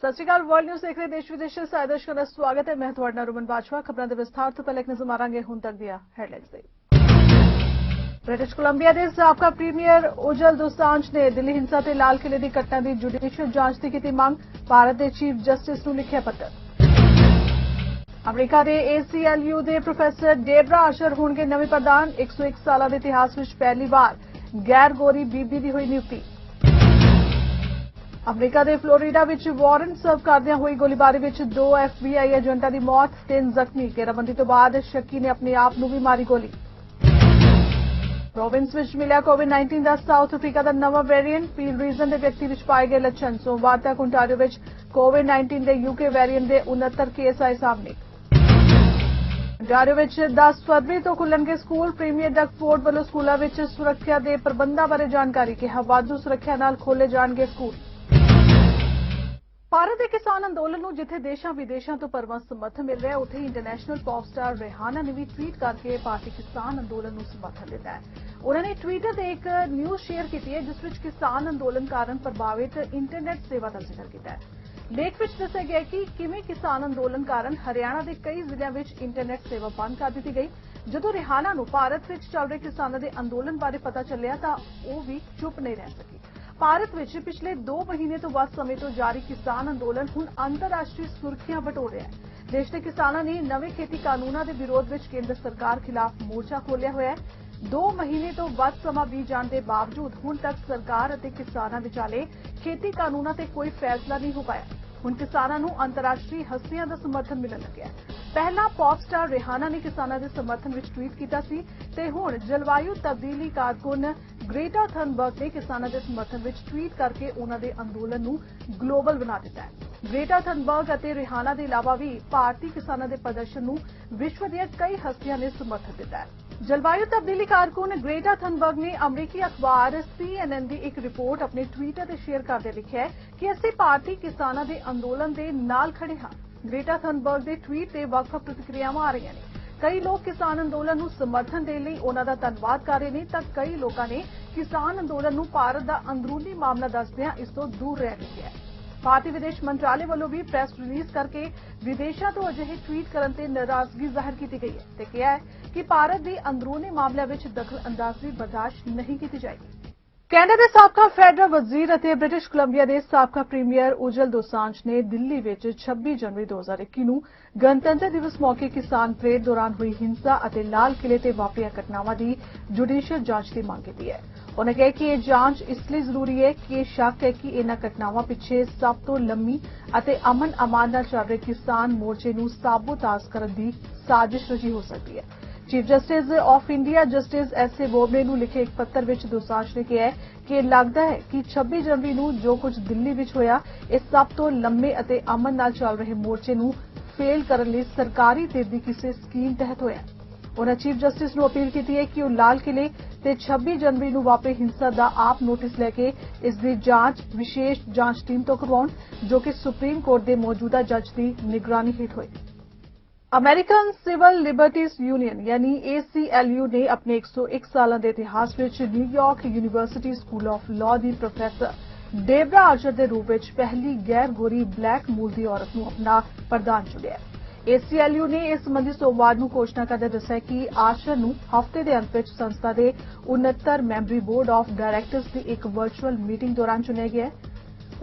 सत श्री अकाल world news देख रहे देश विदेश से सारे दर्शकों का स्वागत है। मैं ਤੁਹਾਡਾ ਰੁਮਨ ਬਾਜਵਾ। ਖਬਰਾਂ ਦੇ ਵਿਸਥਾਰ ਤੋਂ ਪਹਿਲਾਂ ਇੱਕ ਨਜ਼ਰ ਮਾਰਾਂਗੇ ਹੁਣ ਤੱਕ ਦੀਆਂ ਹੈਡਲਾਈਨਸ ਤੇ। ਬ੍ਰਿਟਿਸ਼ ਕੋਲੰਬੀਆ ਦੇ ਸਾਬਕਾ ਪ੍ਰੀਮੀਅਰ ਉਜਲ ਦੋਸਾਂਝ ਨੇ ਦਿੱਲੀ ਹਿੰਸਾ ਤੇ ਲਾਲ ਕਿਲੇ ਦੀ ਘਟਨਾ ਦੀ ਜੁਡੀਸ਼ੀਅਲ ਜਾਂਚ ਦੀ ਕੀਤੀ ਮੰਗ। ਭਾਰਤ ਦੇ ਚੀਫ ਜਸਟਿਸ ਨੂੰ ਲਿਖਿਆ ਪੱਤਰ। ਅਮਰੀਕਾ ਦੇ ACLU ਦੇ ਪ੍ਰੋਫੈਸਰ ਡੇਬਰਾ ਆਸ਼ਰ ਹੋਣਗੇ ਨਵੇਂ ਪ੍ਰਧਾਨ। 101 ਸਾਲਾਂ ਦੇ ਇਤਿਹਾਸ ਵਿੱਚ ਪਹਿਲੀ ਵਾਰ ਗੈਰ ਗੋਰੀ ਬੀਬੀ ਦੀ ਹੋਈ ਨਿਯੁਕਤੀ। ਅਮਰੀਕਾ ਦੇ ਫਲੋਰੀਡਾ ਵਿੱਚ ਵਾਰੰਟ ਸਰਵ ਕਰਦਿਆਂ ਹੋਈ ਗੋਲੀਬਾਰੀ ਵਿੱਚ 2 FBI ਏਜੰਟਾਂ ਦੀ ਮੌਤ, 3 ਜ਼ਖਮੀ। ਘੇਰਾਬੰਦੀ ਤੋਂ ਬਾਅਦ ਸ਼ੱਕੀ ਨੇ ਆਪਣੇ ਆਪ ਨੂੰ ਵੀ ਮਾਰੀ ਗੋਲੀ। ਪ੍ਰੋਵਿੰਸ ਵਿੱਚ ਮਿਲਿਆ ਕੋਵਿਡ-19 ਦਾ ਸਾਊਥ ਅਫਰੀਕਾ ਦਾ ਨਵਾਂ ਵੇਰੀਐਂਟ। ਫੀਲਡ ਰੀਜਨ ਦੇ ਵਿਅਕਤੀ ਵਿੱਚ ਪਾਏ ਗਏ ਲੱਛਣ। ਸੋਮਵਾਰ ਤੱਕ ontario ਵਿੱਚ ਕੋਵਿਡ-19 ਦੇ UK ਵੇਰੀਐਂਟ ਦੇ 69 ਕੇਸ ਆਏ ਸਾਹਮਣੇ। ontario ਵਿੱਚ 10 ਫਰਵਰੀ ਤੋਂ ਖੁੱਲਣਗੇ ਸਕੂਲ। ਪ੍ਰੀਮੀਅਰ ਡਗਫੋਰਡ ਵੱਲੋਂ ਸਕੂਲਾਂ ਵਿੱਚ ਸੁਰੱਖਿਆ ਦੇ ਪ੍ਰਬੰਧਾਂ ਬਾਰੇ ਜਾਣਕਾਰੀ। ਕਿਹਾ ਵਾਧੂ ਸੁਰੱਖਿਆ ਨਾਲ ਖੋਲ੍ਹੇ ਜਾਣਗੇ ਸਕੂਲ। ਭਾਰਤ ਦੇ ਕਿਸਾਨ ਅੰਦੋਲਨ ਨੂੰ ਜਿੱਥੇ ਦੇਸ਼ਾਂ ਵਿਦੇਸ਼ਾਂ ਤੋਂ ਭਰਵਾਂ ਸਮਰਥਨ ਮਿਲ ਰਿਹਾ, ਉੱਥੇ ਇੰਟਰਨੈਸ਼ਨਲ ਪੌਪ ਸਟਾਰ ਰਿਹਾਨਾ ਨੇ ਵੀ ਟਵੀਟ ਕਰਕੇ ਭਾਰਤੀ ਕਿਸਾਨ ਅੰਦੋਲਨ ਨੂੰ ਸਮਰਥਨ ਦਿੱਤਾ ਹੈ। ਉਹਨਾਂ ਨੇ ਟਵਿੱਟਰ ਤੇ ਇੱਕ ਨਿਊਜ਼ ਸ਼ੇਅਰ ਕੀਤੀ ਹੈ ਜਿਸ ਵਿੱਚ ਕਿਸਾਨ ਅੰਦੋਲਨ ਕਾਰਨ ਪ੍ਰਭਾਵਿਤ ਇੰਟਰਨੈਟ ਸੇਵਾ ਦਾ ਜ਼ਿਕਰ ਕੀਤਾ ਹੈ। ਲੇਖ ਵਿੱਚ ਦੱਸਿਆ ਗਿਆ ਕਿ ਕਿਵੇਂ ਕਿਸਾਨ ਅੰਦੋਲਨ ਕਾਰਨ ਹਰਿਆਣਾ ਦੇ ਕਈ ਜ਼ਿਲ੍ਹਿਆਂ ਵਿੱਚ ਇੰਟਰਨੈਟ ਸੇਵਾ ਬੰਦ ਕਰ ਦਿੱਤੀ ਗਈ। ਜਦੋਂ ਰਿਹਾਨਾ ਨੂੰ ਭਾਰਤ ਵਿੱਚ ਚੱਲ ਰਹੇ ਕਿਸਾਨਾਂ ਦੇ ਅੰਦੋਲਨ ਬਾਰੇ ਪਤਾ ਚੱਲਿਆ ਤਾਂ ਉਹ ਵੀ ਚੁੱਪ ਨਹੀਂ ਰਹਿ ਸਕੀ। ਭਾਰਤ ਵਿੱਚ ਪਿਛਲੇ 2 ਮਹੀਨੇ ਤੋਂ ਵੱਧ ਸਮੇਂ ਤੋਂ ਜਾਰੀ ਕਿਸਾਨ ਅੰਦੋਲਨ ਹੁਣ ਅੰਤਰਰਾਸ਼ਟਰੀ ਸੁਰਖੀਆਂ ਬਟੋਰ ਰਿਹਾ ਹੈ। ਦੇਸ਼ ਦੇ ਕਿਸਾਨਾਂ ਨੇ ਨਵੇਂ ਖੇਤੀ ਕਾਨੂੰਨਾਂ ਦੇ ਵਿਰੋਧ ਵਿੱਚ ਕੇਂਦਰ ਸਰਕਾਰ ਖਿਲਾਫ ਮੋਰਚਾ ਖੋਲ੍ਹਿਆ ਹੋਇਆ ਹੈ। 2 ਮਹੀਨੇ ਤੋਂ ਵੱਧ ਸਮਾਂ ਬੀਤ ਜਾਣ ਦੇ ਬਾਵਜੂਦ ਹੁਣ ਤੱਕ ਸਰਕਾਰ ਅਤੇ ਕਿਸਾਨਾਂ ਵਿਚਾਲੇ ਖੇਤੀ ਕਾਨੂੰਨਾਂ ਤੇ ਕੋਈ ਫੈਸਲਾ ਨਹੀਂ ਹੋ ਪਾਇਆ। ਹੁਣ ਕਿਸਾਨਾਂ ਨੂੰ ਅੰਤਰਰਾਸ਼ਟਰੀ ਹਸਤੀਆਂ ਦਾ ਸਮਰਥਨ ਮਿਲਣ ਲੱਗਿਆ ਹੈ। ਪਹਿਲਾਂ ਪੌਪ ਸਟਾਰ ਰਿਹਾਨਾ ਨੇ ਕਿਸਾਨਾਂ ਦੇ ਸਮਰਥਨ ਵਿੱਚ ਟਵੀਟ ਕੀਤਾ ਸੀ ਤੇ ਹੁਣ ਜਲਵਾਯੂ ਤਬਦੀਲੀ ਕਾਰਕੁਨ ਗ੍ਰੇਟਾ ਥਨਬਰਗ ਨੇ ਕਿਸਾਨਾਂ ਦੇ ਸਮਰਥਨ ਵਿੱਚ ਟਵੀਟ ਕਰਕੇ ਉਹਨਾਂ ਦੇ ਅੰਦੋਲਨ ਨੂੰ ਗਲੋਬਲ ਬਣਾ ਦਿੱਤਾ ਹੈ। ਗ੍ਰੇਟਾ ਥਨਬਰਗ ਅਤੇ ਰਿਹਾਨਾ ਦੇ ਇਲਾਵਾ ਵੀ ਭਾਰਤੀ ਕਿਸਾਨਾਂ ਦੇ ਪ੍ਰਦਰਸ਼ਨ ਨੂੰ ਵਿਸ਼ਵ ਦੀਆਂ ਕਈ ਹਸਤੀਆਂ ਨੇ ਸਮਰਥਨ ਦਿੱਤਾ ਹੈ। ਜਲਵਾਯੂ ਤਬਦੀਲੀ ਕਾਰਕੁਨ ਗ੍ਰੇਟਾ ਥਨਬਰਗ ਨੇ ਅਮਰੀਕੀ ਅਖਬਾਰ CNN ਦੀ ਇੱਕ ਰਿਪੋਰਟ ਆਪਣੇ ਟਵਿੱਟਰ ਤੇ ਸ਼ੇਅਰ ਕਰਦੇ ਲਿਖਿਆ ਹੈ ਕਿ ਅਸੀਂ ਭਾਰਤੀ ਕਿਸਾਨਾਂ ਦੇ ਅੰਦੋਲਨ ਦੇ ਨਾਲ ਖੜੇ ਹਾਂ। ਗ੍ਰੇਟਾ ਥਨਬਰਗ ਦੇ ਟਵੀਟ ਤੇ ਵੱਖ-ਵੱਖ ਪ੍ਰਤੀਕਿਰਿਆਵਾਂ ਆ ਰਹੀਆਂ ਨੇ। ਕਈ ਲੋਕ ਕਿਸਾਨ ਅੰਦੋਲਨ ਨੂੰ ਸਮਰਥਨ ਦੇਣ ਲਈ ਉਹਨਾਂ ਦਾ ਧੰਨਵਾਦ ਕਰ ਰਹੇ ਨੇ ਤਾਂ ਕਈ ਲੋਕਾਂ ਨੇ ਕਿਸਾਨ ਅੰਦੋਲਨ ਨੂੰ ਭਾਰਤ ਦਾ ਅੰਦਰੂਨੀ ਮਾਮਲਾ ਦੱਸਦਿਆਂ ਇਸ ਤੋਂ ਦੂਰ ਰਹਿਣ ਲਈ ਕਿਹਾ ਹੈ। ਭਾਰਤੀ ਵਿਦੇਸ਼ ਮੰਤਰਾਲੇ ਵੱਲੋਂ ਵੀ ਪ੍ਰੈਸ ਰਿਲੀਜ਼ ਕਰਕੇ ਵਿਦੇਸ਼ਾਂ ਤੋਂ ਅਜਿਹੇ ਟਵੀਟ ਕਰਨ ਤੇ ਨਾਰਾਜ਼ਗੀ ਜ਼ਾਹਿਰ ਕੀਤੀ ਗਈ ਹੈ ਤੇ ਕਿਹਾ ਹੈ ਕਿ ਭਾਰਤ ਦੇ ਅੰਦਰੂਨੀ ਮਾਮਲਿਆਂ ਵਿੱਚ ਦਖਲ-ਅੰਦਾਜ਼ੀ ਬਰਦਾਸ਼ਤ ਨਹੀਂ ਕੀਤੀ ਜਾਏਗੀ। ਕੈਨੇਡਾ ਦੇ ਸਾਬਕਾ ਫੈਡਰਲ ਵਜ਼ੀਰ ਅਤੇ ਬ੍ਰਿਟਿਸ਼ ਕੋਲੰਬੀਆ ਦੇ ਸਾਬਕਾ ਪ੍ਰੀਮੀਅਰ ਉਜਲ ਦੋਸਾਂਝ ਨੇ ਦਿੱਲੀ ਵਿੱਚ 26 ਜਨਵਰੀ 2021 ਨੂੰ ਗਣਤੰਤਰ ਦਿਵਸ ਮੌਕੇ ਕਿਸਾਨ ਪਰੇਡ ਦੌਰਾਨ ਹੋਈ ਹਿੰਸਾ ਅਤੇ ਲਾਲ ਕਿਲੇ ਤੇ ਵਾਪਰੀਆਂ ਘਟਨਾਵਾਂ ਦੀ ਜੁਡੀਸ਼ੀਅਲ ਜਾਂਚ ਦੀ ਮੰਗ ਕੀਤੀ ਹੈ। ਉਨ੍ਹਾਂ ਕਿਹਾ ਕਿ ਇਹ ਜਾਂਚ ਇਸ ਲਈ ਜ਼ਰੂਰੀ ਹੈ ਕਿ ਇਹ ਸ਼ੱਕ ਹੈ ਕਿ ਇਨ੍ਹਾਂ ਘਟਨਾਵਾਂ ਪਿੱਛੇ ਸਭ ਤੋਂ ਲੰਮੀ ਅਤੇ ਅਮਨ-ਅਮਾਨ ਨਾਲ ਚੱਲ ਰਹੇ ਕਿਸਾਨ ਮੋਰਚੇ ਨੂੰ ਸਾਬੋਤਾਜ ਕਰਨ ਦੀ ਸਾਜ਼ਿਸ਼ ਰਚੀ ਹੋ ਸਕਦੀ ਹੈ। Chief justice of India justice S.A. Bobde ਨੂੰ ਲਿਖੇ ਇੱਕ ਪੱਤਰ ਵਿੱਚ ਦੋਸਾਂਝ ਨੇ ਕਿਹਾ ਹੈ ਕਿ ਇਹ ਲੱਗਦਾ ਹੈ ਕਿ 26 ਜਨਵਰੀ ਨੂੰ ਜੋ ਕੁਝ ਦਿੱਲੀ ਵਿੱਚ ਹੋਇਆ ਇਹ ਸਭ ਤੋਂ ਲੰਮੇ ਅਤੇ ਅਮਨ ਨਾਲ ਚੱਲ ਰਹੇ ਮੋਰਚੇ ਨੂੰ ਫੇਲ ਕਰਨ ਲਈ ਸਰਕਾਰੀ ਧਿਰ ਦੀ ਕਿਸੇ ਸਕੀਮ ਤਹਿਤ ਹੋਇਆ। ਉਨ੍ਹਾਂ ਚੀਫ ਜਸਟਿਸ ਨੂੰ ਅਪੀਲ ਕੀਤੀ ਹੈ ਕਿ ਉਹ ਲਾਲ ਕਿਲੇ ਤੇ 26 ਜਨਵਰੀ ਨੂੰ ਵਾਪਰੀ ਹਿੰਸਾ ਦਾ ਆਪ ਨੋਟਿਸ ਲੈ ਕੇ ਇਸ ਦੀ ਜਾਂਚ ਵਿਸ਼ੇਸ਼ ਜਾਂਚ ਟੀਮ ਤੋਂ ਕਰਵਾਉਣ ਜੋ ਕਿ ਸੁਪਰੀਮ ਕੋਰਟ ਦੇ ਮੌਜੂਦਾ ਜੱਜ ਦੀ ਨਿਗਰਾਨੀ ਹੇਠ ਹੋਏ। ਅਮਰੀਕਨ ਸਿਵਲ ਲਿਬਰਟੀਜ਼ ਯੂਨੀਅਨ ਯਾਨੀ ACLU ਨੇ ਆਪਣੇ 101 ਸਾਲਾਂ ਦੇ ਇਤਿਹਾਸ ਵਿੱਚ New York university school of law the professor ਡੇਬਰਾ ਆਸ਼ਰ ਦੇ ਰੂਪ ਵਿੱਚ ਪਹਿਲੀ ਗੈਰ ਗੋਰੀ ਬਲੈਕ ਮੂਲ ਦੀ ਔਰਤ ਨੂੰ ਆਪਣਾ ਪ੍ਰਧਾਨ ਚੁਣਿਆ। ACLU ਨੇ ਇਸ ਸੰਬੰਧੀ ਸੋਮਵਾਰ ਨੂੰ ਘੋਸ਼ਣਾ ਕਰਦੇ ਦੱਸਿਆ ਕਿ ਆਸ਼ਰ ਨੂੰ ਹਫ਼ਤੇ ਦੇ ਅੰਤ ਵਿੱਚ ਸੰਸਥਾ ਦੇ 69 ਮੈਂਬਰੀ ਬੋਰਡ ਆਫ ਡਾਇਰੈਕਟਰਜ਼ ਦੀ ਇੱਕ ਵਰਚੁਅਲ ਮੀਟਿੰਗ ਦੌਰਾਨ ਚੁਣਿਆ ਗਿਆ ਹੈ।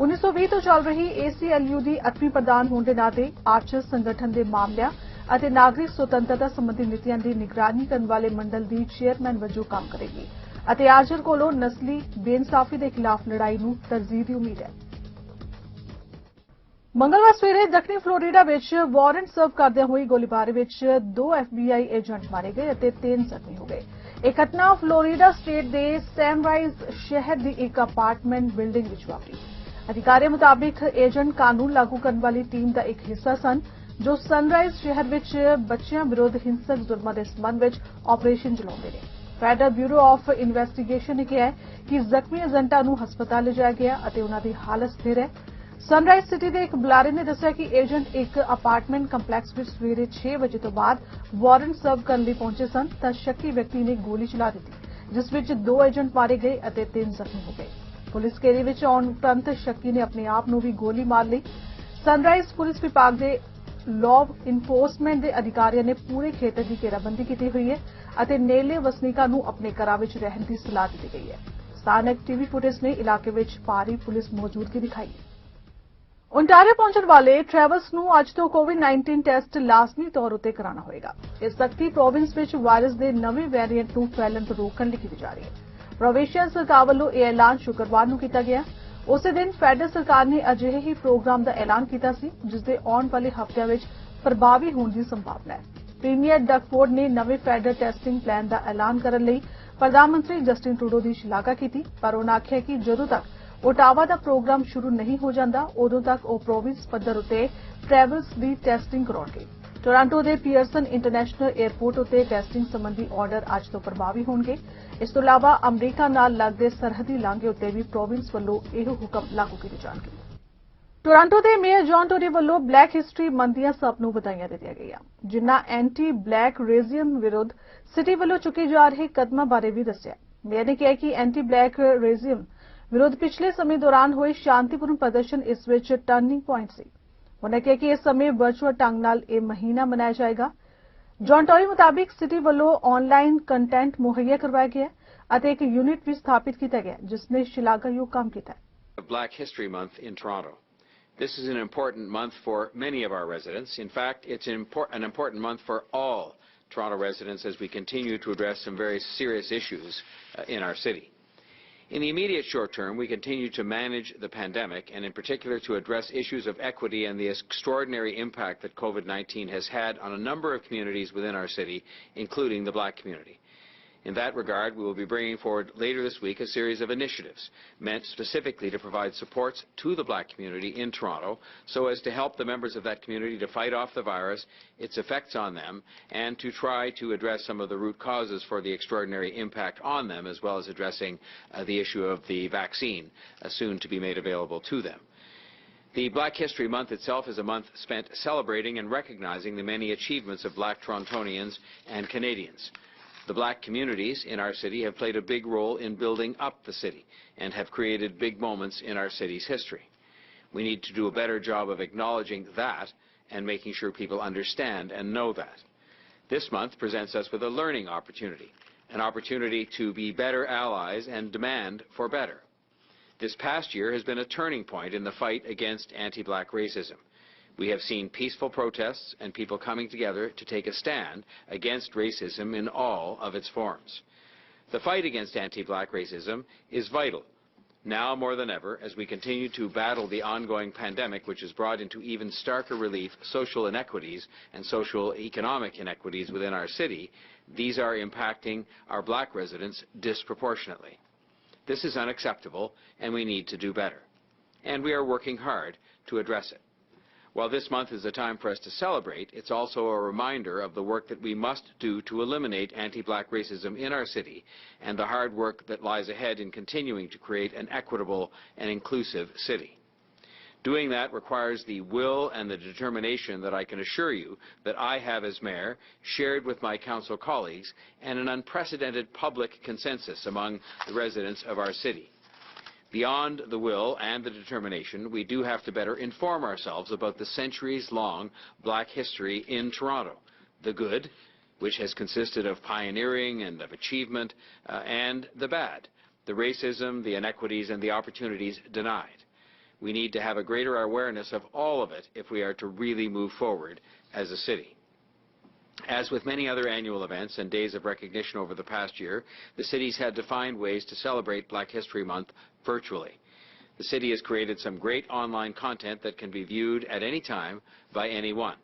1920 ਤੋਂ ਚੱਲ ਰਹੀ ACLU ਦੀ 8ਵੀਂ ਪ੍ਰਧਾਨ ਹੋਣ ਦੇ ਨਾਤੇ ਆਸ਼ਰ ਸੰਗਠਨ ਦੇ ਮਾਮਲਿਆਂ ਅਤੇ ਨਾਗਰਿਕ ਸੁਤੰਤਰਤਾ ਸੰਬੰਧੀ ਨੀਤੀਆਂ ਦੀ ਨਿਗਰਾਨੀ ਕਰਨ ਵਾਲੇ ਮੰਡਲ ਦੀ ਚੇਅਰਮੈਨ ਵਜੋਂ ਕੰਮ ਕਰੇਗੀ ਅਤੇ ਆਸ਼ਰ ਕੋਲੋਂ ਨਸਲੀ ਬੇਇਨਸਾਫੀ ਦੇ ਖਿਲਾਫ ਲੜਾਈ ਨੂੰ ਤਰਜੀਹ ਦੀ ਉਮੀਦ ਹੈ। ਮੰਗਲਵਾਰ ਸਵੇਰੇ ਦੱਖਣੀ ਫਲੋਰੀਡਾ ਵਿੱਚ ਵਾਰੰਟ ਸਰਵ ਕਰਦਿਆਂ ਹੋਈ ਗੋਲੀਬਾਰੀ ਵਿੱਚ 2 FBI ਏਜੰਟ ਮਾਰੇ ਗਏ ਅਤੇ 3 ਜ਼ਖਮੀ ਹੋ ਗਏ। ਇਹ ਘਟਨਾ ਫਲੋਰੀਡਾ ਸਟੇਟ ਦੇ ਸਨਰਾਈਜ਼ ਸ਼ਹਿਰ ਦੀ ਇੱਕ ਅਪਾਰਟਮੈਂਟ ਬਿਲਡਿੰਗ ਵਿੱਚ ਵਾਪਰੀ। ਅਧਿਕਾਰੀਆਂ ਮੁਤਾਬਿਕ ਏਜੰਟ ਕਾਨੂੰਨ ਲਾਗੂ ਕਰਨ ਵਾਲੀ ਟੀਮ ਦਾ ਇੱਕ ਹਿੱਸਾ ਸਨ ਜੋ ਸਨਰਾਈਜ਼ ਸ਼ਹਿਰ ਵਿੱਚ ਬੱਚਿਆਂ ਵਿਰੁੱਧ ਹਿੰਸਕ ਜ਼ੁਲਮਾਂ ਦੇ ਸਬੰਧ ਵਿੱਚ ਆਪਰੇਸ਼ਨ ਚਲਾਉਂਦੇ ਨੇ। ਫੈਡਰਲ ਬਿਊਰੋ ਆਫ ਇਨਵੈਸਟੀਗੇਸ਼ਨ ਨੇ ਕਿਹਾ ਕਿ ਜ਼ਖਮੀ ਏਜੰਟਾਂ ਨੂੰ ਹਸਪਤਾਲ ਲਿਜਾਇਆ ਗਿਆ ਅਤੇ ਉਨ੍ਹਾਂ ਦੀ ਹਾਲਤ ਸਥਿਰ ਹੈ। ਸਨਰਾਈਜ਼ ਸਿਟੀ ਦੇ ਇੱਕ ਬੁਲਾਰੇ ਨੇ ਦੱਸਿਆ ਕਿ ਏਜੰਟ ਇੱਕ ਅਪਾਰਟਮੈਂਟ ਕੰਪਲੈਕਸ ਵਿੱਚ ਸਵੇਰੇ 6 ਵਜੇ ਤੋਂ ਬਾਅਦ ਵਾਰੰਟ ਸਰਵ ਕਰਨ ਲਈ ਪਹੁੰਚੇ ਸਨ ਤਾਂ ਸ਼ੱਕੀ ਵਿਅਕਤੀ ਨੇ ਗੋਲੀ ਚਲਾ ਦਿੱਤੀ ਜਿਸ ਵਿੱਚ 2 ਏਜੰਟ ਮਾਰੇ ਗਏ ਅਤੇ 3 ਜ਼ਖਮੀ ਹੋ ਗਏ। ਪੁਲਿਸ ਘੇਰੇ ਵਿੱਚ ਆਉਣ ਉਪਰੰਤ ਸ਼ੱਕੀ ਨੇ ਆਪਣੇ ਆਪ ਨੂੰ ਵੀ ਗੋਲੀ ਮਾਰ ਲਈ। सनराइज पुलिस विभाग के लॉ इनफोर्समेंट के अधिकारियों ने पूरे खेतर की घेराबंदी की हुई है और नेड़ले वसनीकां नूं अपने घरां विच रहण की सलाह दी गई है। स्थानक टीवी फुटेज ने इलाके विच भारी पुलिस मौजूदगी दिखाई है। ओंटारियो पहुंचण वाले ट्रैवल्स नूं अज तो कोविड-19 टेस्ट लाजमी तौर उत्ते कराना होएगा। इस सख्ती प्रोविंस विच वायरस के नवे वेरिएंट नूं फैलण तो रोकण लई कीती जा रही है। प्रोविंशियल सरकार वालों यह ऐलान शुक्रवार नूं कीता गया। उसे दिन फेडरल सरकार ने अजिहे ही प्रोग्राम का ऐलान किया जिसके आने वाले हफ्तिਆਂ विच प्रभावी होने की संभावना है। प्रीमियर डकफोर्ड ने नवे फेडरल टेस्टिंग प्लान का ऐलान करने लई प्रधानमंत्री जस्टिन ट्रूडो की शलाघा की, पर उन्होंने आख्या कि जदों तक ओटावा का प्रोग्राम शुरू नहीं हो जाता उदों तक वो प्रोविंस पद्धर उत्ते ट्रैवल्स की टेस्टिंग कराउणगे। टोरंटो के पियरसन इंटरनेशनल एयरपोर्ट उत्ते टेस्टिंग संबंधी ऑर्डर अज तो प्रभावी होणगे। इस तो इलावा अमरीका नाल लगदे सरहदी लांघे उत्ते भी प्रोविंस वल्लों यह हुक्म लागू किए जाणगे। टोरंटो के मेयर जॉन टोरी वल्लों ब्लैक हिस्टरी मंथ ਦੀਆਂ ਸਭ ਨੂੰ ਵਧਾਈਆਂ ਦਿੱਤੀਆਂ ਗਈਆਂ, ਜਿਨ੍ਹਾਂ एंटी ब्लैक रेजिज्म विरुद्ध सिटी वल्लों चुके जा रहे कदमां बारे भी दस्सिया। मेयर ने कहा कि एंटी ब्लैक रेजिज्म विरुद्ध पिछले समय दौरान हुए शांतिपूर्ण प्रदर्शन इस विच टर्निंग पॉइंट सी। उन्होंने कहा कि इस समय वर्चुअल ढंग नाल यह महीना मनाया जाएगा। जॉन टोरी मुताबिक सिटी वल्लों ऑनलाइन कंटेंट मुहैया करवाया गया और एक यूनिट भी स्थापित किया गया जिसने शलाघायोग काम किया है। Black History Month in Toronto. This is an important month for many of our residents. In fact, it's an important month for all Toronto residents as we continue to address some very serious issues in our city. In the immediate short term, we continue to manage the pandemic and in particular to address issues of equity and the extraordinary impact that COVID-19 has had on a number of communities within our city, including the Black community. In that regard, we will be bringing forward later this week a series of initiatives meant specifically to provide supports to the Black community in Toronto so as to help the members of that community to fight off the virus, its effects on them, and to try to address some of the root causes for the extraordinary impact on them, as well as addressing the issue of the vaccine soon to be made available to them. The Black History Month itself is a month spent celebrating and recognizing the many achievements of Black Torontonians and Canadians. The Black communities in our city have played a big role in building up the city and have created big moments in our city's history. We need to do a better job of acknowledging that and making sure people understand and know that. This month presents us with a learning opportunity, an opportunity to be better allies and demand for better. This past year has been a turning point in the fight against anti-Black racism. We have seen peaceful protests and people coming together to take a stand against racism in all of its forms. The fight against anti-Black racism is vital, now more than ever, as we continue to battle the ongoing pandemic, which has brought into even starker relief social inequities and social economic inequities within our city. These are impacting our Black residents disproportionately. This is unacceptable, and we need to do better. And we are working hard to address it. While this month is a time for us to celebrate, it's also a reminder of the work that we must do to eliminate anti-Black racism in our city and the hard work that lies ahead in continuing to create an equitable and inclusive city. Doing that requires the will and the determination that I can assure you that I have as mayor, shared with my council colleagues, and an unprecedented public consensus among the residents of our city. Beyond the will and the determination, we do have to better inform ourselves about the centuries-long Black history in Toronto. The good, which has consisted of pioneering and of achievement, and the bad, the racism, the inequities, and the opportunities denied. We need to have a greater awareness of all of it if we are to really move forward as a city. As with many other annual events and days of recognition over the past year, the city's had to find ways to celebrate Black History Month virtually. The city has created some great online content that can be viewed at any time by anyone.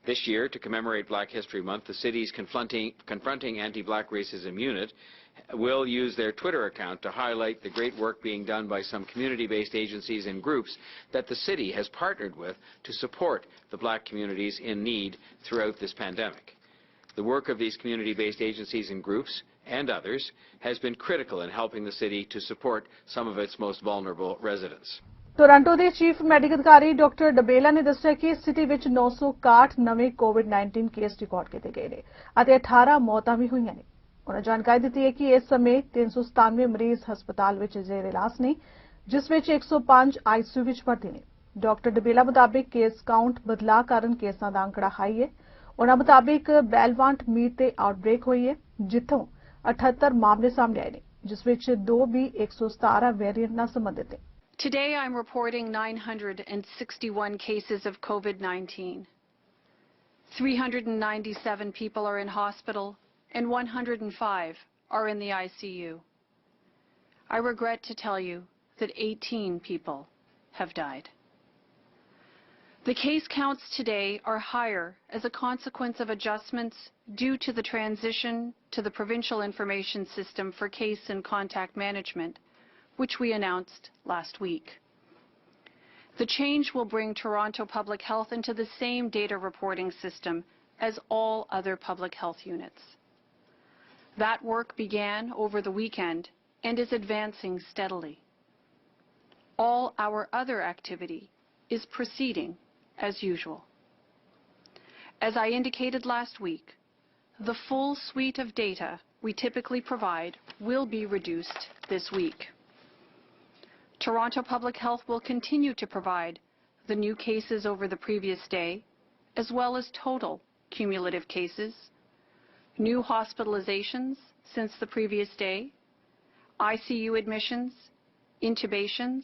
This year, to commemorate Black History Month, the city's Confronting Anti-Black Racism Unit will use their Twitter account to highlight the great work being done by some community-based agencies and groups that the city has partnered with to support the Black communities in need throughout this pandemic. The work of these community-based agencies and groups and others has been critical in helping the city to support some of its most vulnerable residents. Toronto के chief medical अधिकारी doctor D'Avella ने दस्सिया कि city विच 961 नवे कोविड-19 case record किए गए हैं और 18 मौतां भी हुई हैं। उन्होंने जानकारी दी है कि इस समय 397 मरीज हस्पताल विच जेर इलाज ने, जिस विच 105 आईसीयू विच भर्ती ने। ਡਾਕਟਰ ਡਬੇਲਾ ਮੁਤਾਬਿਕ ਕੇਸ ਕਾਊਂਟ ਬਦਲਾਅ ਕਾਰਨ ਕੇਸਾਂ ਦਾ ਅੰਕੜਾ ਹਾਈ ਹੈ। ਉਹਨਾਂ ਮੁਤਾਬਿਕ ਬੈਲਵਾਂਟ ਮੀਟ ਤੇ ਆਊਟਬ੍ਰੇਕ ਹੋਈ ਹੈ, ਜਿੱਥੋਂ 78 ਮਾਮਲੇ ਸਾਹਮਣੇ ਆਏ ਨੇ, ਜਿਸ ਵਿੱਚ 2 ਵੀ 117 ਵੇਰੀਐਂਟ ਨਾਲ ਸੰਬੰਧਿਤ ਨੇ। Today I'm reporting 961 cases of COVID-19. 397 people are in hospital and 105 are in the ICU. I regret to tell you that 18 people have died. The case counts today are higher as a consequence of adjustments due to the transition to the Provincial Information System for Case and Contact Management, which we announced last week. The change will bring Toronto Public Health into the same data reporting system as all other public health units. That work began over the weekend and is advancing steadily. All our other activity is proceeding as usual. As I indicated last week, the full suite of data we typically provide will be reduced this week. Toronto Public Health will continue to provide the new cases over the previous day, as well as total cumulative cases, new hospitalizations since the previous day, ICU admissions, intubations,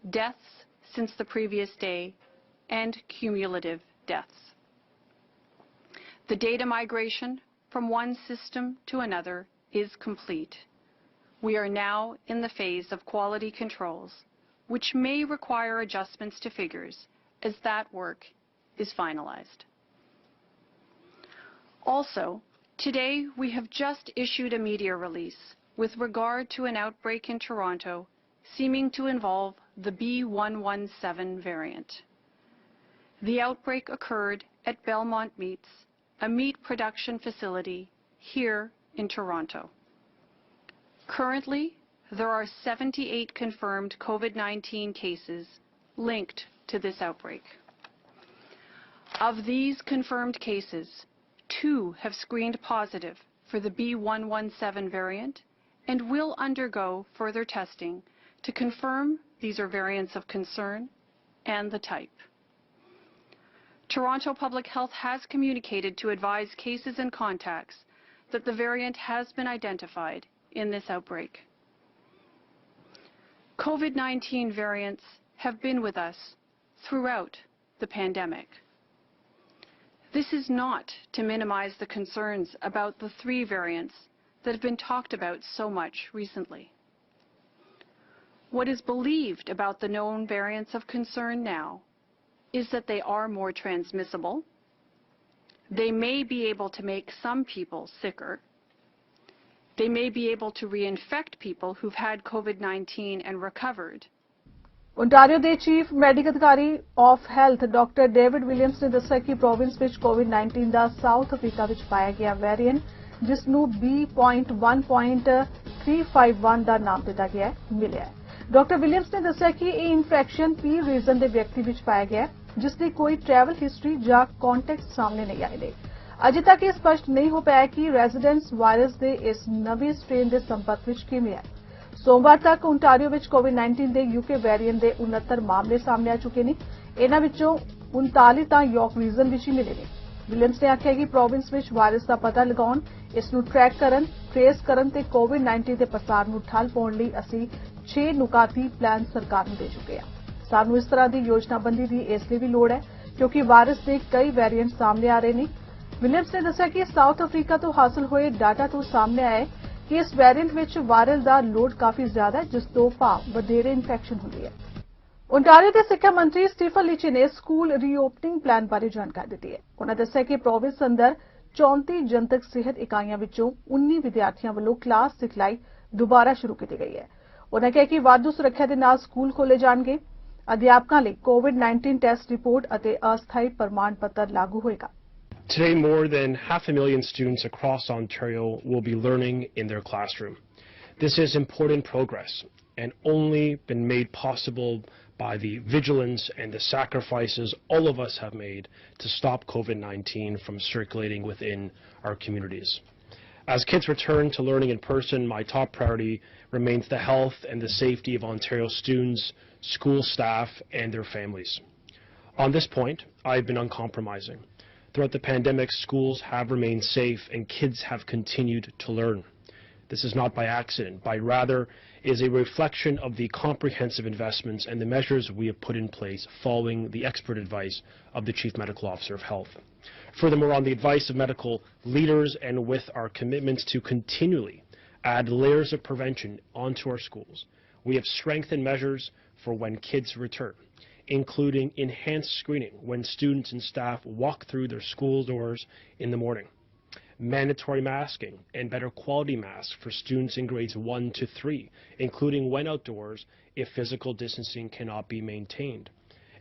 deaths since the previous day, and cumulative deaths. The data migration from one system to another is complete. We are now in the phase of quality controls, which may require adjustments to figures as that work is finalized. Also, today we have just issued a media release with regard to an outbreak in Toronto seeming to involve the B117 variant. The outbreak occurred at Belmont Meats, a meat production facility here in Toronto. Currently, there are 78 confirmed COVID-19 cases linked to this outbreak. Of these confirmed cases, 2 have screened positive for the B117 variant and will undergo further testing to confirm these are variants of concern and the type. Toronto Public Health has communicated to advise cases and contacts that the variant has been identified in this outbreak. COVID-19 variants have been with us throughout the pandemic. This is not to minimize the concerns about the 3 variants that have been talked about so much recently. What is believed about the known variants of concern now is that they are more transmissible, they may be able to make some people sicker, they may be able to reinfect people who've had COVID-19 and recovered. Ontario ਦੇ chief medical ਅਧਿਕਾਰੀ of health doctor David Williams ਨੇ ਦੱਸਿਆ ਕਿ province ਵਿੱਚ ਕੋਵਿਡ-19 ਦਾ south Africa ਵਿੱਚ ਪਾਇਆ ਗਿਆ variant ਜਿਸ ਨੂੰ B.1.351 ਦਾ ਨਾਮ ਦਿੱਤਾ ਗਿਆ ਹੈ ਮਿਲਿਆ ਹੈ। ਡਾਕਟਰ ਵਿਲੀਅਮਸ ਨੇ ਦੱਸਿਆ ਕਿ ਇਹ ਇਨਫੈਕਸ਼ਨ ਪੀ ਰੀਜਨ ਦੇ ਵਿਅਕਤੀ ਵਿੱਚ ਪਾਇਆ ਗਿਆ ਜਿਸ ਦੀ ਕੋਈ ਟਰੈਵਲ ਹਿਸਟਰੀ ਜਾਂ ਕੰਟੈਕਟ ਸਾਹਮਣੇ ਨਹੀਂ ਆਏ ਨੇ। ਅਜੇ ਤੱਕ ਇਹ ਸਪਸ਼ਟ ਨਹੀਂ ਹੋ ਪਾਇਆ ਕਿ ਰੈਜ਼ੀਡੈਂਟਸ ਵਾਇਰਸ ਦੇ ਇਸ ਨਵੇਂ ਸਟ੍ਰੇਨ ਦੇ ਸੰਪਰਕ ਵਿੱਚ ਕਿਵੇਂ ਆਏ। सोमवार तक ओंटारियो ਵਿੱਚ कोविड-19 ਦੇ यूके वेरिएंट ਦੇ 69 ਮਾਮਲੇ ਸਾਹਮਣੇ ਆ ਚੁੱਕੇ ਨੇ। ਇਹਨਾਂ ਵਿੱਚੋਂ 39 ਤਾਂ ਯਾਰਕ ਰੀਜਨ ਵਿੱਚ ਹੀ ਮਿਲੇ ਨੇ। ਵਿਲੀਅਮਸ ਨੇ ਆਖਿਆ ਕਿ ਪ੍ਰੋਵਿੰਸ ਵਿੱਚ ਵਾਇਰਸ ਦਾ ਪਤਾ ਲਗਾਉਣ, ਇਸ ਨੂੰ ਟਰੈਕ ਕਰਨ, ਟ੍ਰੇਸ ਕਰਨ ਤੇ ਕੋਵਿਡ-19 ਦੇ ਪਸਾਰ ਨੂੰ ਠੱਲ ਪਾਉਣ ਲਈ ਅਸੀਂ 6 ਨੁਕਾਤੀ ਪਲਾਨ ਸਰਕਾਰ ਨੂੰ ਦੇ ਚੁੱਕੇ ਹਾਂ। ਸਾਨੂੰ ਇਸ ਤਰ੍ਹਾਂ ਦੀ ਯੋਜਨਾਬੰਦੀ ਦੀ ਇਸ ਲਈ ਵੀ ਲੋੜ ਹੈ ਕਿਉਂਕਿ ਵਾਇਰਸ ਦੇ ਕਈ ਵੇਰੀਐਂਟ ਸਾਹਮਣੇ ਆ ਰਹੇ ਨੇ। ਵਿਲੀਅਮਸ ਨੇ ਦੱਸਿਆ ਕਿ ਸਾਊਥ ਅਫਰੀਕਾ ਤੋਂ ਹਾਸਲ ਹੋਏ ਡਾਟਾ ਤੋਂ ਸਾਹਮਣੇ ਆਇਆ ਹੈ ਕਿ ਇਸ ਵੇਰੀਐਂਟ ਵਿੱਚ ਵਾਇਰਲ ਦਾ ਲੋਡ ਕਾਫੀ ਜ਼ਿਆਦਾ ਹੈ ਜਿਸ ਤੋਂ ਭਾਵ ਵਧੇਰੇ ਇਨਫੈਕਸ਼ਨ ਹੁੰਦੀ ਹੈ। ओंटारियो ਦੇ ਸਿੱਖਿਆ ਮੰਤਰੀ ਸਟੀਫਨ ਲੀਚੀ ਨੇ ਸਕੂਲ ਰੀਓਪਨਿੰਗ ਪਲਾਨ ਬਾਰੇ ਜਾਣਕਾਰੀ ਦਿੱਤੀ ਹੈ। ਉਹਨਾਂ ਦੱਸਿਆ ਕਿ ਪ੍ਰੋਵਿੰਸ ਅੰਦਰ 34 ਜਨਤਕ ਸਿਹਤ ਇਕਾਈਆਂ ਵਿੱਚੋਂ 19 ਵਿਦਿਆਰਥੀਆਂ ਵੱਲੋਂ ਕਲਾਸ ਸਿਖਲਾਈ ਦੁਬਾਰਾ ਸ਼ੁਰੂ ਕੀਤੀ ਗਈ ਹੈ। ਉਹਨਾਂ ਕਿਹਾ ਕਿ ਵਾਧੂ ਸੁਰੱਖਿਆ ਦੇ ਨਾਲ ਸਕੂਲ ਖੋਲ੍ਹੇ ਜਾਣਗੇ। ਅਧਿਆਪਕਾਂ ਲਈ ਕੋਵਿਡ-19 ਟੈਸਟ ਰਿਪੋਰਟ ਅਤੇ ਅਸਥਾਈ ਪ੍ਰਮਾਣ ਪੱਤਰ ਲਾਗੂ ਹੋਏਗਾ। Today, more than 500,000 students across Ontario will be learning in their classroom. This is important progress and only been made possible by the vigilance and the sacrifices all of us have made to stop COVID-19 from circulating within our communities. As kids return to learning in person, my top priority remains the health and the safety of Ontario students, school staff, and their families. On this point, I've been uncompromising. Throughout the pandemic, schools have remained safe and kids have continued to learn. This is not by accident, but rather is a reflection of the comprehensive investments and the measures we have put in place following the expert advice of the Chief Medical Officer of Health. Furthermore, on the advice of medical leaders and with our commitments to continually add layers of prevention onto our schools, we have strengthened measures for when kids return, including enhanced screening when students and staff walk through their school doors in the morning, mandatory masking and better quality masks for students in grades 1 to 3, including when outdoors if physical distancing cannot be maintained,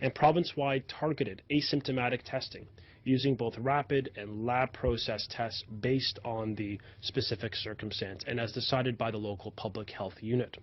and province-wide targeted asymptomatic testing using both rapid and lab process tests based on the specific circumstance and as decided by the local public health unit.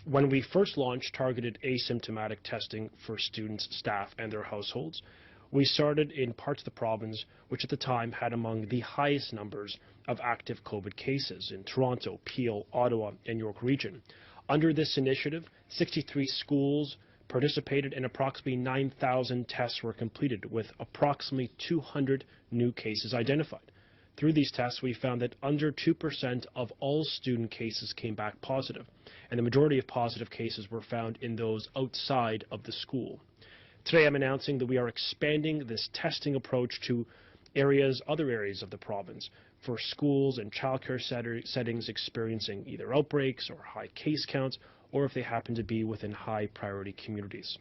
When we first launched targeted asymptomatic testing for students, staff, and their households, we started in parts of the province which at the time had among the highest numbers of active COVID cases in Toronto, Peel, Ottawa, and York Region. Under this initiative, 63 schools participated and approximately 9,000 tests were completed with approximately 200 new cases identified. Through these tests, we found that under 2% of all student cases came back positive, and the majority of positive cases were found in those outside of the school. Today, I'm announcing that we are expanding this testing approach to other areas of the province for schools and childcare settings experiencing either outbreaks or high case counts, or if they happen to be within high priority communities.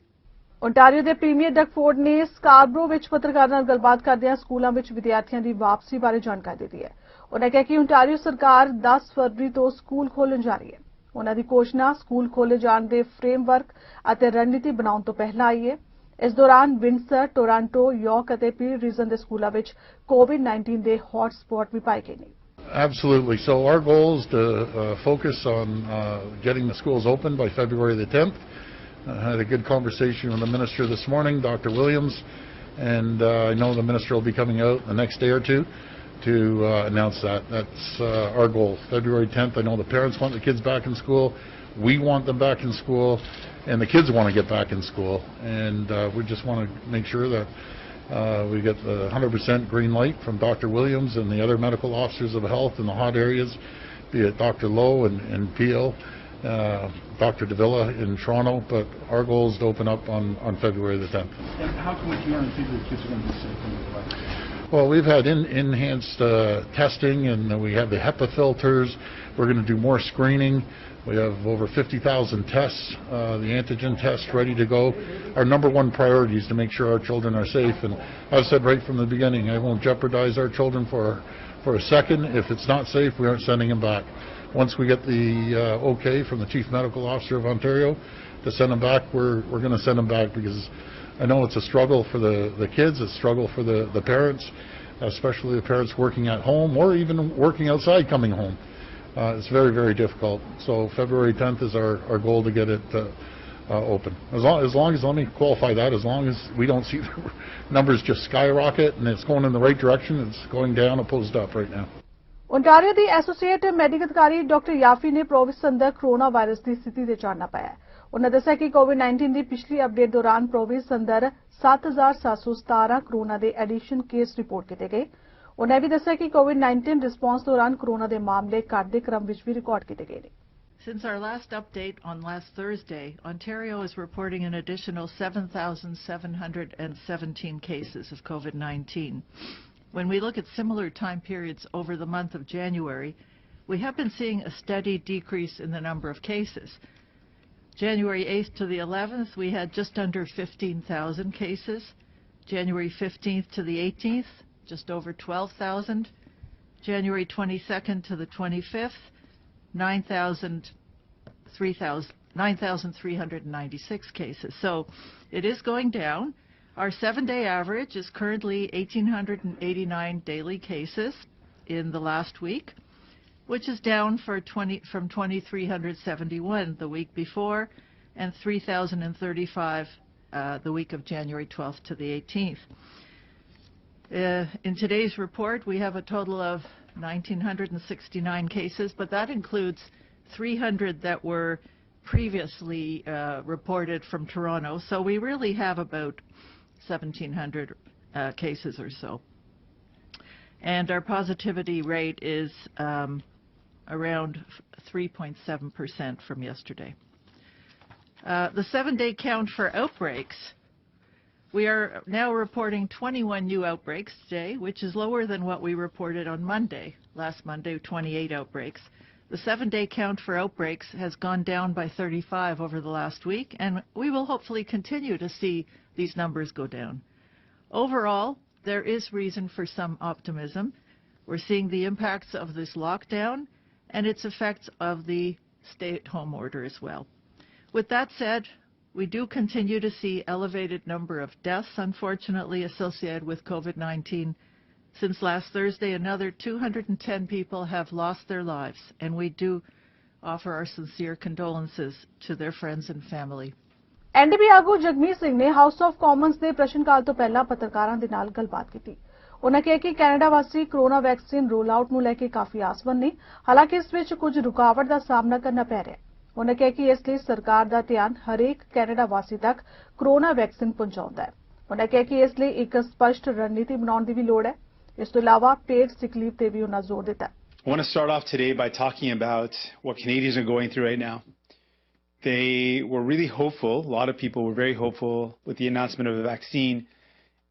Ontario ਦੇ premier ਡਕਫੋਰਡ ਨੇ Scarborough ਵਿੱਚ ਪੱਤਰਕਾਰਾਂ ਨਾਲ ਗੱਲਬਾਤ ਕਰਦਿਆਂ ਸਕੂਲਾਂ ਵਿੱਚ ਵਿਦਿਆਰਥੀਆਂ ਦੀ ਵਾਪਸੀ ਬਾਰੇ ਜਾਣਕਾਰੀ ਦਿੱਤੀ ਹੈ। ਉਹਨਾਂ ਕਿਹਾ ਕਿ ਓਨਟਾਰੀਓ ਸਰਕਾਰ 10 ਫਰਵਰੀ ਤੋਂ ਸਕੂਲ ਖੋਲ੍ਹਣ ਜਾ ਰਹੀ ਹੈ। ਉਹਨਾਂ ਦੀ ਘੋਸ਼ਣਾ ਸਕੂਲ ਖੋਲ੍ਹੇ ਜਾਣ ਦੇ ਫਰੇਮਵਰਕ ਅਤੇ ਰਣਨੀਤੀ ਬਣਾਉਣ ਤੋਂ ਪਹਿਲਾਂ ਆਈ ਹੈ। ਇਸ ਦੌਰਾਨ ਵਿੰਡਸਰ, ਟੋਰਾਂਟੋ, ਯਾਰਕ ਅਤੇ ਪੀਲ ਰੀਜਨ ਦੇ ਸਕੂਲਾਂ ਵਿੱਚ COVID-19 ਦੇ ਹੌਟ ਸਪੌਟ ਵੀ ਪਾਏ ਗਏ ਨੇ। Absolutely. So our goal is to focus on getting the schools open by February the 10th. I had a good conversation with the minister this morning, Dr. Williams, and I know the minister will be coming out the next day or two to announce that. That's our goal. February 10th, I know the parents want the kids back in school. We want them back in school, and the kids want to get back in school. And we just want to make sure that we get the 100% green light from Dr. Williams and the other medical officers of health in the hot areas, be it Dr. Lowe in Peel, Dr. Davila in Toronto, but our goal is to open up on February the 10th. And how can we guarantee that the kids are going to be safe in the class? Well, we've had enhanced testing, and we have the HEPA filters. We're going to do more screening. We have over 50,000 tests, the antigen test ready to go. Our number one priority is to make sure our children are safe. And I've said right from the beginning, I won't jeopardize our children for a second. If it's not safe, we aren't sending them back. Once we get the okay from the Chief Medical Officer of Ontario to send them back, we're going to send them back, because I know it's a struggle for the kids, it's a struggle for the parents, especially the parents working at home or even working outside coming home. It's very, very difficult. So February 10th is our goal to get it open. As long as, let me qualify that, as long as we don't see the numbers just skyrocket and it's going in the right direction, it's going down opposed to up right now. Ontario the associate medical ਅਧਿਕਾਰੀ doctor ਯਾਫੀ ਨੇ province ਅੰਦਰ corona virus ਦੀ ਸਥਿਤੀ ਤੇ ਚਾਨਣਾ ਪਾਇਆ। ਉਹਨਾਂ ਦੱਸਿਆ ਕਿ COVID-19 ਦੀ ਪਿਛਲੀ ਅਪਡੇਟ ਦੌਰਾਨ ਪ੍ਰੋਵਿੰਸ ਅੰਦਰ 7,717 ਕੋਰੋਨਾ ਦੇ ਐਡੀਸ਼ਨ ਕੇਸ ਰਿਪੋਰਟ ਕੀਤੇ ਗਏ। ਉਹਨਾਂ ਵੀ ਦੱਸਿਆ ਕਿ COVID-19 ਰਿਸਪਾਂਸ ਦੌਰਾਨ ਕੋਰੋਨਾ ਦੇ ਮਾਮਲੇ ਘੱਟ ਦੇ ਕ੍ਰਮ ਵਿੱਚ ਵੀ ਰਿਕਾਰਡ ਕੀਤੇ ਗਏ ਨੇ। Since our last update on last Thursday, Ontario is reporting an additional 7,717 cases of COVID-19. When we look at similar time periods over the month of January, we have been seeing a steady decrease in the number of cases. January 8th to the 11th, we had just under 15,000 cases. January 15th to the 18th, just over 12,000. January 22nd to the 25th, 9,396 cases. So it is going down. Our 7-day average is currently 1,889 daily cases in the last week, which is down from 2,371 the week before and 3,035 the week of January 12th to the 18th. In today's report, we have a total of 1,969 cases, but that includes 300 that were previously reported from Toronto. So we really have about 1,700 cases or so. And our positivity rate is around 3.7% from yesterday. The 7-day count for outbreaks, we are now reporting 21 new outbreaks today, which is lower than what we reported on Monday. Last Monday, 28 outbreaks. The 7-day count for outbreaks has gone down by 35 over the last week, and we will hopefully continue to see these numbers go down. Overall, there is reason for some optimism. We're seeing the impacts of this lockdown and its effects of the stay-at-home order as well. With that said, we do continue to see elevated number of deaths, unfortunately, associated with COVID-19. Since last Thursday, another 210 people have lost their lives, and we do offer our sincere condolences to their friends and family. NDP ਆਗੂ ਜਗਮੀਤ ਸਿੰਘ ਨੇ house of Commons ਦੇ ਪ੍ਰਸ਼ਨ ਕਾਲ ਤੋਂ ਪਹਿਲਾਂ ਪੱਤਰਕਾਰਾਂ ਦੇ ਨਾਲ ਗੱਲਬਾਤ ਕੀਤੀ। ਉਹਨਾਂ ਕਿਹਾ ਕਿ ਕੈਨੇਡਾ ਵਾਸੀ ਕੋਰੋਨਾ ਵੈਕਸੀਨ ਰੋਲ ਆਊਟ ਨੂੰ ਲੈ ਕੇ ਕਾਫੀ ਆਸਵੰਦ ਨੇ, ਹਾਲਾਂਕਿ ਇਸ ਵਿੱਚ ਕੁਝ ਰੁਕਾਵਟ ਦਾ ਸਾਹਮਣਾ ਕਰਨਾ ਪੈ ਰਿਹਾ ਹੈ। ਉਹਨਾਂ ਕਿਹਾ ਕਿ ਇਸ ਲਈ ਸਰਕਾਰ ਦਾ ਧਿਆਨ ਹਰੇਕ ਕੈਨੇਡਾ ਵਾਸੀ ਤੱਕ ਕੋਰੋਨਾ ਵੈਕਸੀਨ ਪਹੁੰਚਾਉਂਦਾ ਹੈ। ਉਹਨਾਂ ਕਿਹਾ ਕਿ ਇਸ ਲਈ ਇੱਕ ਸਪਸ਼ਟ ਰਣਨੀਤੀ ਬਣਾਉਣ ਦੀ ਵੀ ਲੋੜ ਹੈ। ਇਸ ਤੋਂ ਇਲਾਵਾ ਪੇਡ ਸਿਕ ਲੀਵ ਤੇ ਵੀ ਉਹਨਾਂ ਜ਼ੋਰ ਦਿੱਤਾ। I want to start off today by talking about what Canadians are going through right now. They were really hopeful. A lot of people were very hopeful with the announcement of a vaccine.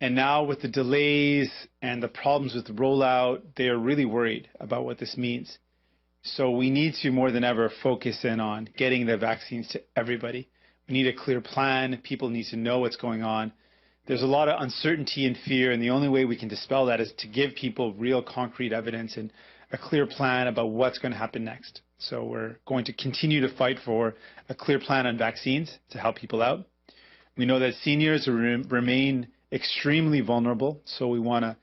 And now with the delays and the problems with the rollout, they are really worried about what this means. So we need to, more than ever, focus in on getting the vaccines to everybody. We need a clear plan. People need to know what's going on. There's a lot of uncertainty and fear, and the only way we can dispel that is to give people real concrete evidence and a clear plan about what's going to happen next. So we're going to continue to fight for a clear plan on vaccines to help people out. We know that seniors remain extremely vulnerable, so we want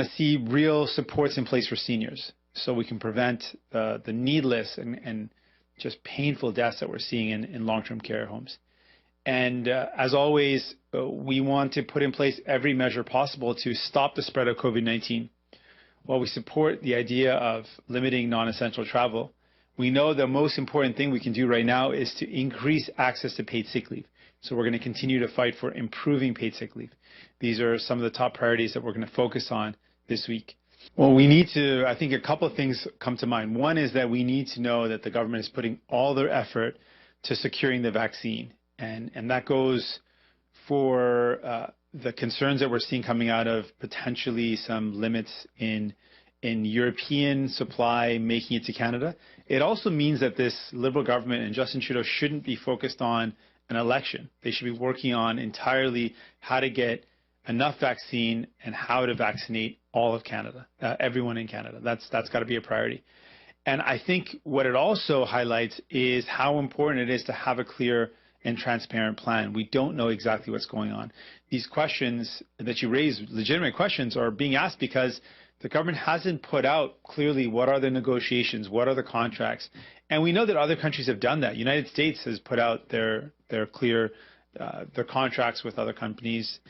to see real supports in place for seniors so we can prevent the needless and just painful deaths that we're seeing in long-term care homes. And as always, we want to put in place every measure possible to stop the spread of COVID-19. While we support the idea of limiting non-essential travel, we know the most important thing we can do right now is to increase access to paid sick leave. So we're going to continue to fight for improving paid sick leave. These are some of the top priorities that we're going to focus on this week. Well, we need to, I think a couple of things come to mind. One is that we need to know that the government is putting all their effort to securing the vaccine. And that goes for the concerns that we're seeing coming out of potentially some limits in European supply making it to Canada. It also means that this Liberal government and Justin Trudeau shouldn't be focused on an election. They should be working on entirely how to get enough vaccine and how to vaccinate all of Canada, everyone in Canada. That's got to be a priority. And I think what it also highlights is how important it is to have a clear and transparent plan. We don't know exactly what's going on. These questions that you raise, legitimate questions, are being asked because the government hasn't put out clearly what are the negotiations, what are the contracts. And we know that other countries have done that. United States has put out their clear their contracts with other companies.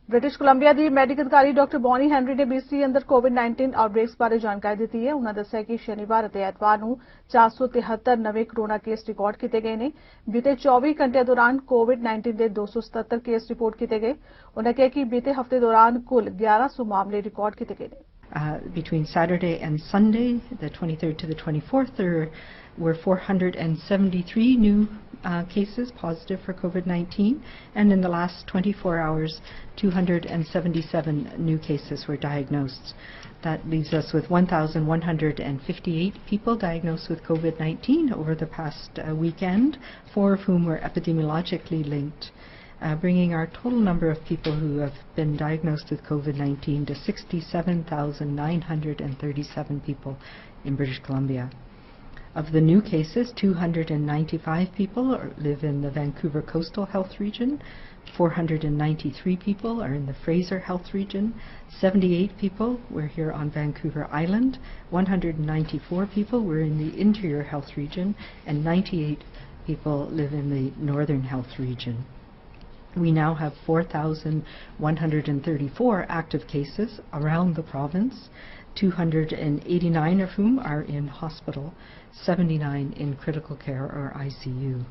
British Columbia ਦੀ medical ਅਧਿਕਾਰੀ doctor Bonnie Henry ਨੇ BC ਅੰਦਰ COVID-19 ਆਊਟਬ੍ਰੇਕਸ ਬਾਰੇ ਜਾਣਕਾਰੀ ਦਿੱਤੀ ਹੈ। ਉਹਨਾਂ ਦੱਸਿਆ ਕਿ ਸ਼ਨੀਵਾਰ ਅਤੇ ਐਤਵਾਰ ਨੂੰ 473 ਨਵੇਂ ਕੋਰੋਨਾ ਕੇਸ ਰਿਕਾਰਡ ਕੀਤੇ ਗਏ ਨੇ। ਬੀਤੇ 24 ਘੰਟਿਆਂ ਦੌਰਾਨ COVID-19 ਦੇ 277 ਕੇਸ ਰਿਪੋਰਟ ਕੀਤੇ ਗਏ। ਉਹਨਾਂ ਕਿਹਾ ਕਿ ਬੀਤੇ ਹਫ਼ਤੇ ਦੌਰਾਨ ਕੁੱਲ 1100 ਮਾਮਲੇ ਰਿਕਾਰਡ ਕੀਤੇ ਗਏ ਨੇ। Between Saturday and Sunday, the 23rd to the 24th, there were 473 new cases positive for COVID-19, and in the last 24 hours, 277 new cases were diagnosed. That leaves us with 1,158 people diagnosed with COVID-19 over the past weekend, 4 of whom were epidemiologically linked, bringing our total number of people who have been diagnosed with COVID-19 to 67,937 people in British Columbia. Of the new cases, 295 people live in the Vancouver Coastal Health Region, 493 people are in the Fraser Health Region, 78 people were here on Vancouver Island, 194 people were in the Interior Health Region, and 98 people live in the Northern Health Region. We now have 4,134 active cases around the province. 289 of whom are in hospital, 79 in critical care or ICU.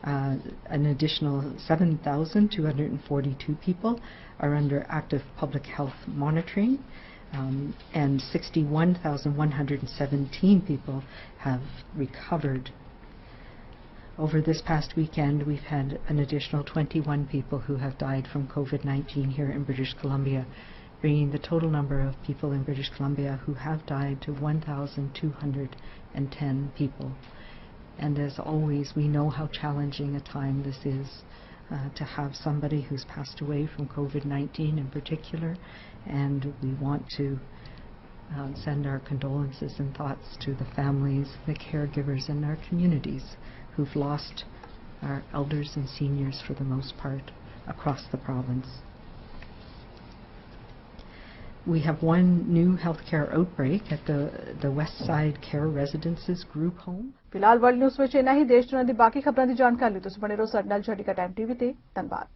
An additional 7,242 people are under active public health monitoring, and 61,117 people have recovered. Over this past weekend, we've had an additional 21 people who have died from COVID-19 here in British Columbia, bringing the total number of people in British Columbia who have died to 1,210 people. And as always, we know how challenging a time this is to have somebody who's passed away from COVID-19 in particular, and we want to send our condolences and thoughts to the families, the caregivers, and our communities who've lost our elders and seniors for the most part across the province. We have one new healthcare outbreak at the West Side Care Residences group home. फिलहाल world news ਵਿੱਚ ਇੰਨਾ ਹੀ। ਦੇਸ਼ ਦੁਨੀਆ ਦੀ ਬਾਕੀ ਖਬਰਾਂ ਦੀ ਜਾਣਕਾਰੀ ਲਈ ਤੁਸੀਂ ਬਣੇ ਰਹੋ ਸਾਡੇ ਨਾਲ ਚੜ੍ਹਦੀਕਲਾ ਟਾਈਮ ਟੀਵੀ ਤੇ। ਧੰਨਵਾਦ।